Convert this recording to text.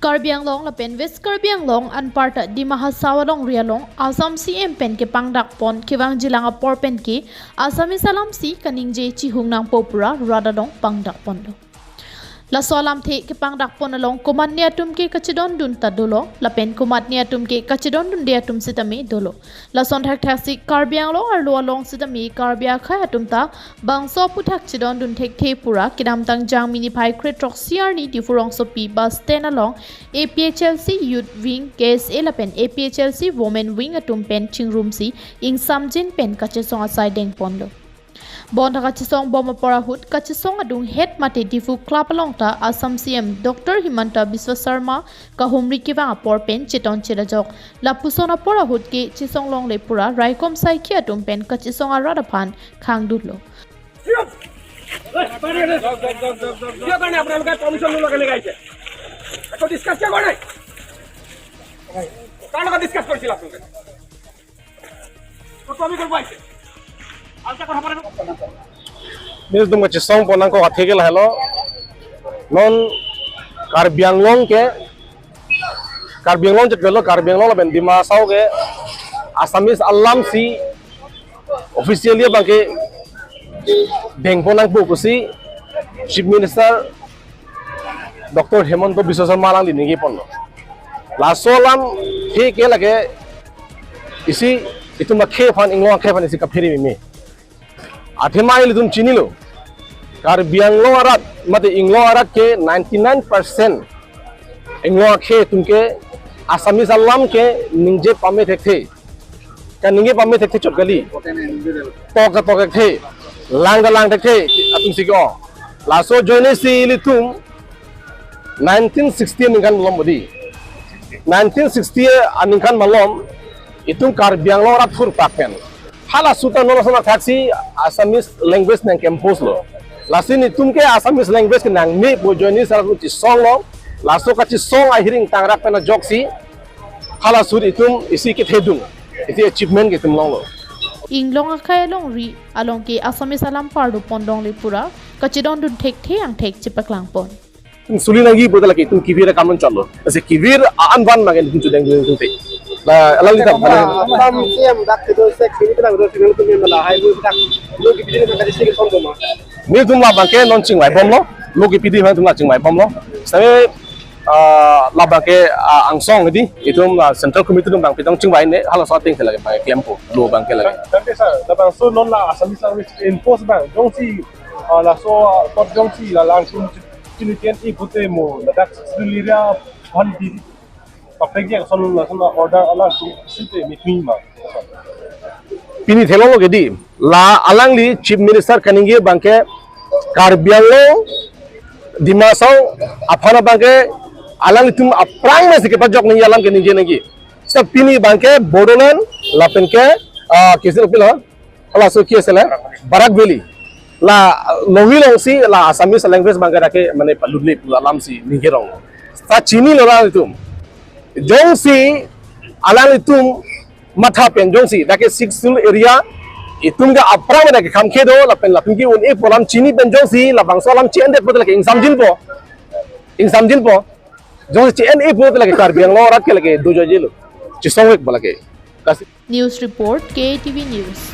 Karbi Anglong la pen West Karbi Anglong an parta di Mahasawa alongri along Assamese pen ke pangdak pon kiwang jilang apor pen ke Assamese alamsi kaning je chihung nang popura radadong pangdak pon lo. La solam the ke pangdak pon along kuman nia tum ke kachedon dun ta dolo la pen kumat nia tum ke kachedon dun dia tum sitami dolo. La son thak thasi Karbi Anglong ar lo along sitami Karbi akhei atum ta bangso puthak chedon dun thek the pura kidam tang jang mini phai kretrok siar ni difurong so pi bus stand along APHLC Youth Wing KSA la pen APHLC Women Wing atum pen chingrum si ing samjin pen kachesong asai deng pon lo. Bon kachesong boma porahut kachesong adung head mate difu club along ta Assam CM Dr. Himanta Biswa Sharma ka humri kiwang apor pen cheton chirajok la pusona porahut ke chisong longle pura raikom sai ki atum pen kachesong arada phan khang dutlo. Nis dum kachesong ponang ko athegel hello non Karbi Anglong ke Karbi Anglong jet gelo Karbi Anglong la ben dima sau ke Assamese alamsi officially bangke deng ponang bu kusi Chief Minister Dr. Himanta Biswa Sharma lang dinigi ponlo la solam he ke lage isi itu makhe fan Inglong khe fan isi kaphiri mi Athemai lidum chini lo Karbi Anglong arat mate Inglong arat ke 99% Inglong khe tumke Assamese alam ke ningje pame thekhe ka ningge pame thekhe chotgali toka the lang thekhe atum sigo laso joine si litum 1960 ningkan malom bodi 1960 aningkan malom itung Karbi Anglong arat fur paken hala suta nono sana taxi Assamese language nang campus lo lasin itum ke Assamese language nang me bojoni sar ku song lo laso ka song ahiring tangrak pena joksi hala sur itum isi ke thedung isi achievement ke tum lo Inglong akhei alongri alongke Assamese alam parlo pondong le pura kachedon dun thek the ang thek chipaklang pon suli nagi bodala ke tum kivira kamon challo ase kivir anban magen tum chudeng tum te la alal kita Sam siam dak ke do sek sini kita do sini tu memang hai bu dak lo ki pidin ka disi ke som ma ni tum la bangke non chingwai bom lo lo ki pidi ha tum la chingwai bom lo sabe la bangke angsong di itum central committee tum bang pitong chingwai ne hala so ting lagi ba kempo lo bangke lagi tapi sa da bang so non la Assamese language enforce bang jong si la so tot jong si la lang tum chini tian I pute mo la dak liria han di perfect yang son order ala sinte mi ma pini thelo lo gedi la alangli chief minister kaningi bangke Karbi Anglong dimasau aphana bangke alang tum aprang na sike pajok ni alam ke nije nagi sab pini bangke bodolan lapen ke kisil pilo ala so kiesela barak valley la nohilong si la Assamese language bangke rake mane paludle alam si nigirong ta chini lo la tum jong si alang itum matha pen jong si dake sixul area itum ga aprang na ke khamke do lapen lapin ki un e polam chini pen jong si la bangso lam chi ende podla ke insam jin po jong si en e podla ke Karbi Anglong rat ke lage do jelo chisong ek bala ke News report KTV News